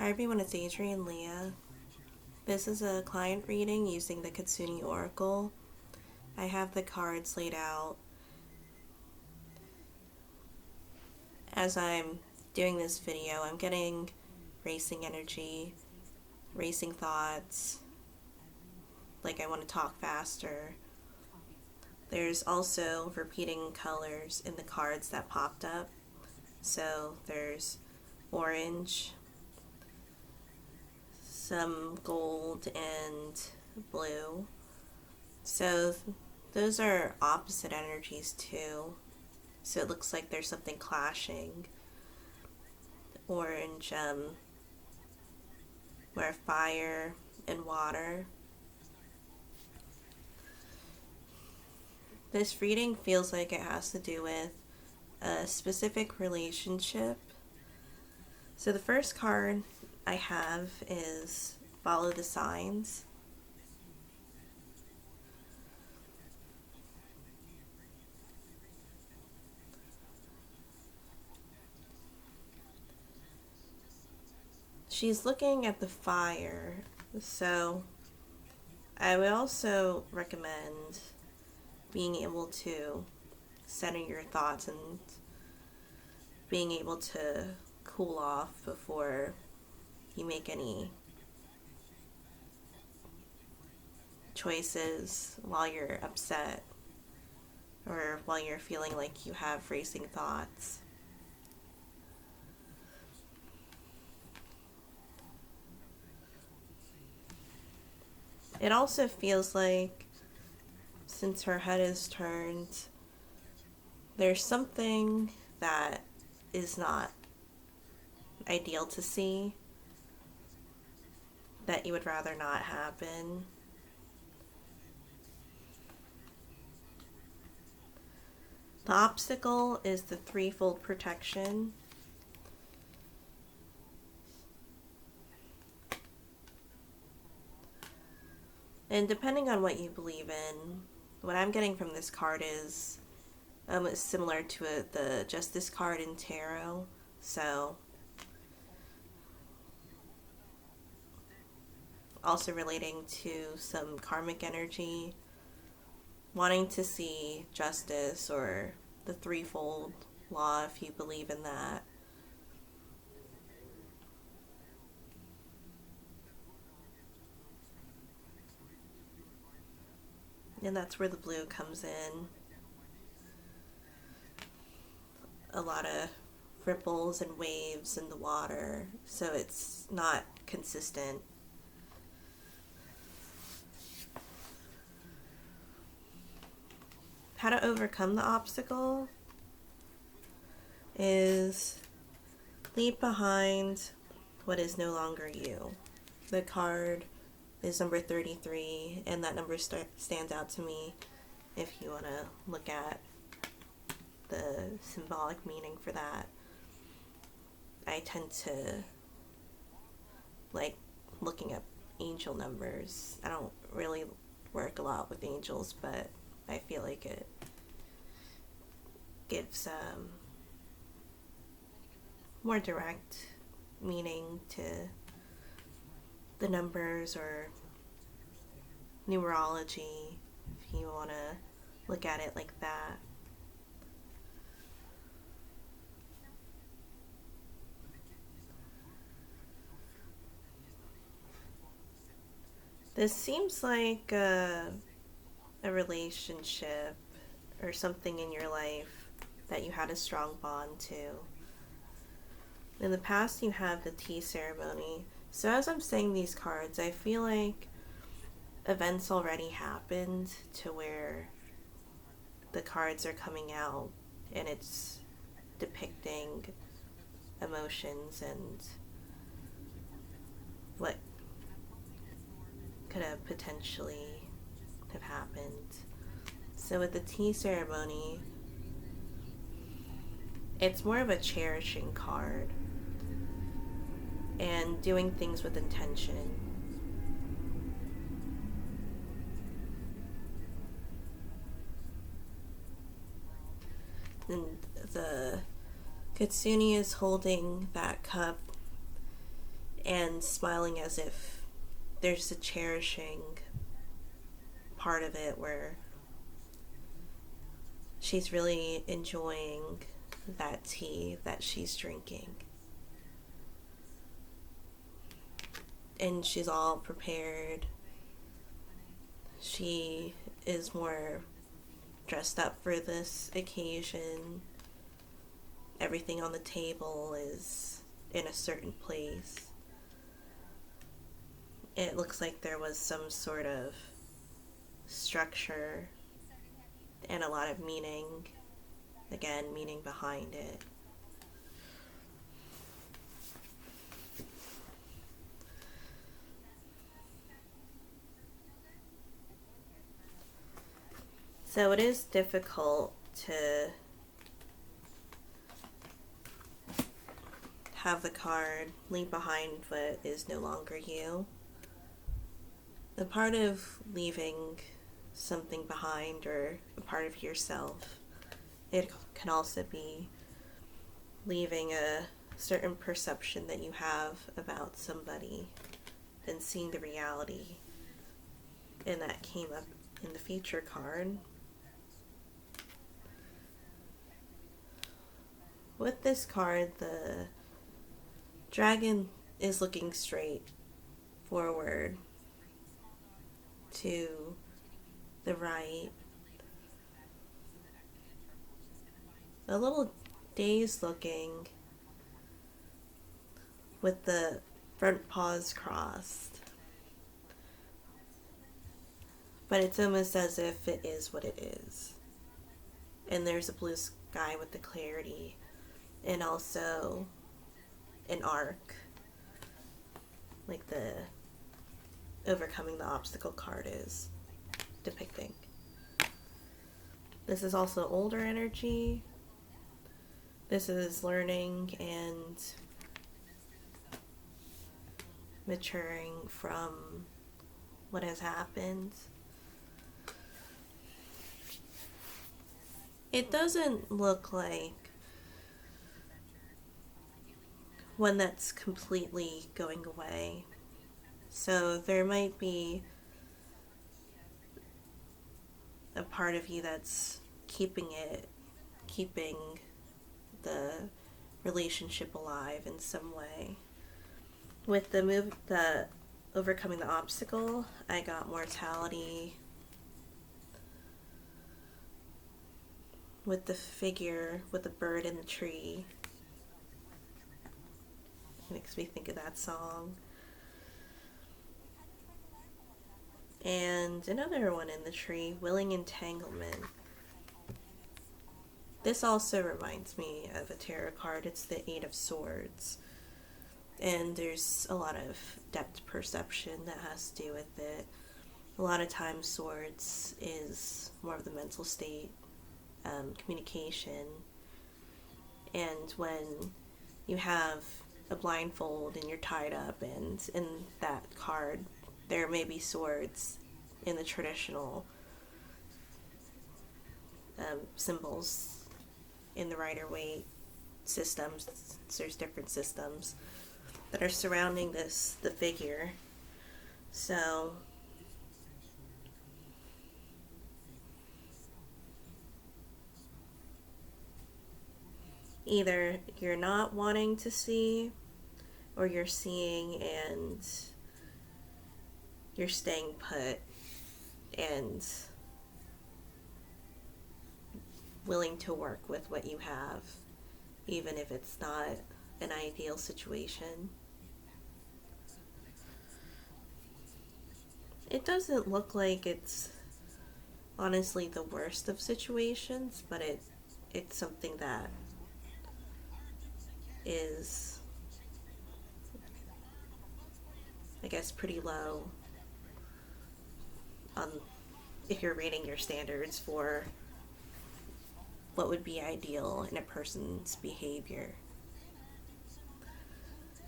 Hi everyone, it's Adrian Leah. This is a client reading using the Kitsune Oracle. I have the cards laid out. As I'm doing this video, I'm getting racing energy, racing thoughts, like I want to talk faster. There's also repeating colors in the cards that popped up. So there's orange, some gold, and blue. So those are opposite energies too. So it looks like there's something clashing. Orange, where fire and water. This reading feels like it has to do with a specific relationship. So the first card I have is Follow the Signs. She's looking at the fire, so I would also recommend being able to center your thoughts and being able to cool off before you make any choices while you're upset or while you're feeling like you have racing thoughts. It also feels like, since her head is turned, there's something that is not ideal to see, that you would rather not happen. The obstacle is the threefold protection. And depending on what you believe in, what I'm getting from this card is similar to the Justice card in Tarot. So, also relating to some karmic energy, wanting to see justice or the threefold law if you believe in that. And that's where the blue comes in. A lot of ripples and waves in the water, so it's not consistent. How to overcome the obstacle is leave behind what is no longer you. The card is number 33, and that number stands out to me if you want to look at the symbolic meaning for that. I tend to like looking up angel numbers. I don't really work a lot with angels, but I feel like it gives more direct meaning to the numbers, or numerology, if you want to look at it like that. This seems like a relationship or something in your life that you had a strong bond to. In the past, you have the tea ceremony. So as I'm saying these cards, I feel like events already happened to where the cards are coming out and it's depicting emotions and what could have potentially have happened. So with the tea ceremony, it's more of a cherishing card and doing things with intention. And the Kitsune is holding that cup and smiling as if there's a cherishing part of it where she's really enjoying that tea that she's drinking. And she's all prepared. She is more dressed up for this occasion. Everything on the table is in a certain place. It looks like there was some sort of structure and a lot of meaning. Again, meaning behind it. So it is difficult to have the card leave behind what is no longer you. The part of leaving something behind or a part of yourself, it can also be leaving a certain perception that you have about somebody and seeing the reality. And that came up in the feature card. With this card, the dragon is looking straight forward to the right. A little dazed looking with the front paws crossed. But it's almost as if it is what it is. And there's a blue sky with the clarity. And also an arc, like the overcoming the obstacle card is depicting. This is also older energy. This is learning and maturing from what has happened. It doesn't look like one that's completely going away. So there might be a part of you that's keeping the relationship alive in some way. With the overcoming the obstacle, I got mortality. With the figure, with the bird in the tree, it makes me think of that song. And another one in the tree, willing entanglement. This also reminds me of a tarot card. It's the Eight of Swords. And there's a lot of depth perception that has to do with it. A lot of times swords is more of the mental state, communication. And when you have a blindfold and you're tied up, and in that card there may be swords in the traditional symbols in the Rider-Waite systems. There's different systems that are surrounding the figure. So either you're not wanting to see, or you're seeing and you're staying put and willing to work with what you have, even if it's not an ideal situation. It doesn't look like it's honestly the worst of situations, but it's something that is, I guess, pretty low if you're rating your standards for what would be ideal in a person's behavior.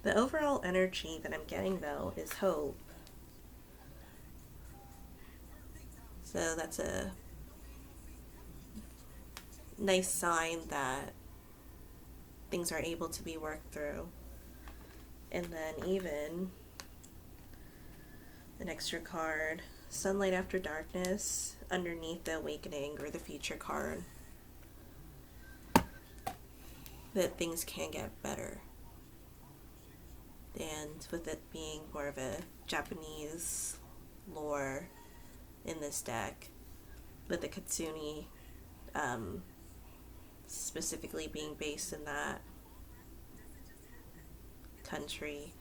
The overall energy that I'm getting, though, is hope. So that's a nice sign that things are able to be worked through. And then even an extra card, Sunlight After Darkness, underneath the Awakening or the Future card. That things can get better. And with it being more of a Japanese lore in this deck, with the Kitsune specifically being based in that country.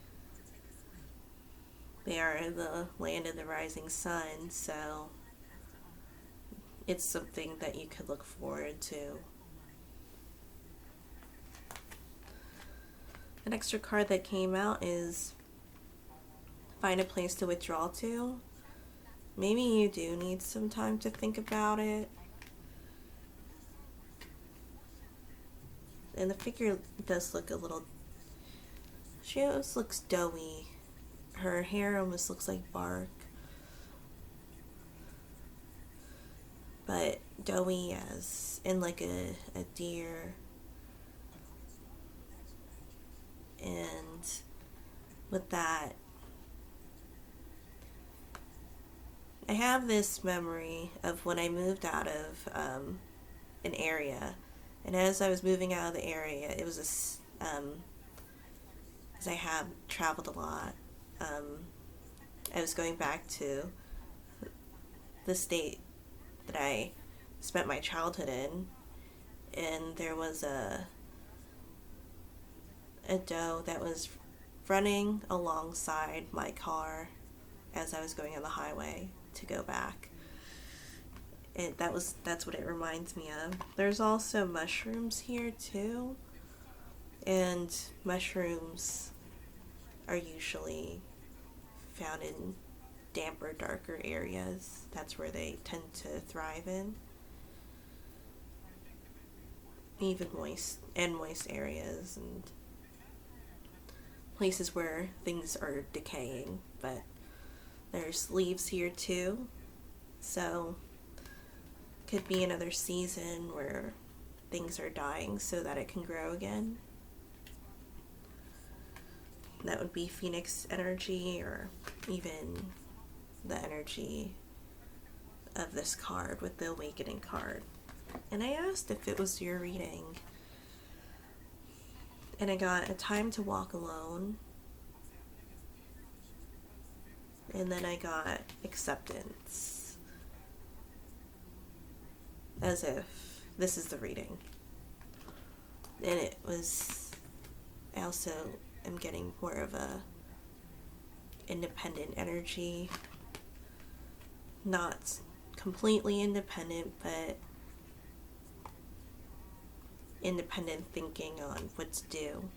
They are the land of the rising sun, so it's something that you could look forward to. An extra card that came out is Find a Place to Withdraw to. Maybe you do need some time to think about it. And the figure does look a little... She almost looks doughy. Her hair almost looks like bark. But doughy as in like a deer. And with that, I have this memory of when I moved out of an area. And as I was moving out of the area, it was as I have traveled a lot, I was going back to the state that I spent my childhood in, and there was a doe that was running alongside my car as I was going on the highway to go back. That's what it reminds me of. There's also mushrooms here too, and mushrooms are usually found in damper, darker areas. That's where they tend to thrive in. Even moist areas and places where things are decaying. But there's leaves here too, so could be another season where things are dying so that it can grow again. That would be Phoenix energy, or even the energy of this card with the Awakening card. And I asked if it was your reading, and I got A Time to Walk Alone, and then I got Acceptance, as if this is the reading. And it was, I also am getting more of a independent energy, not completely independent, but independent thinking on what to do.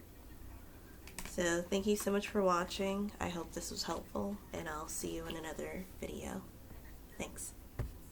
So thank you so much for watching. I hope this was helpful, and I'll see you in another video. Thanks.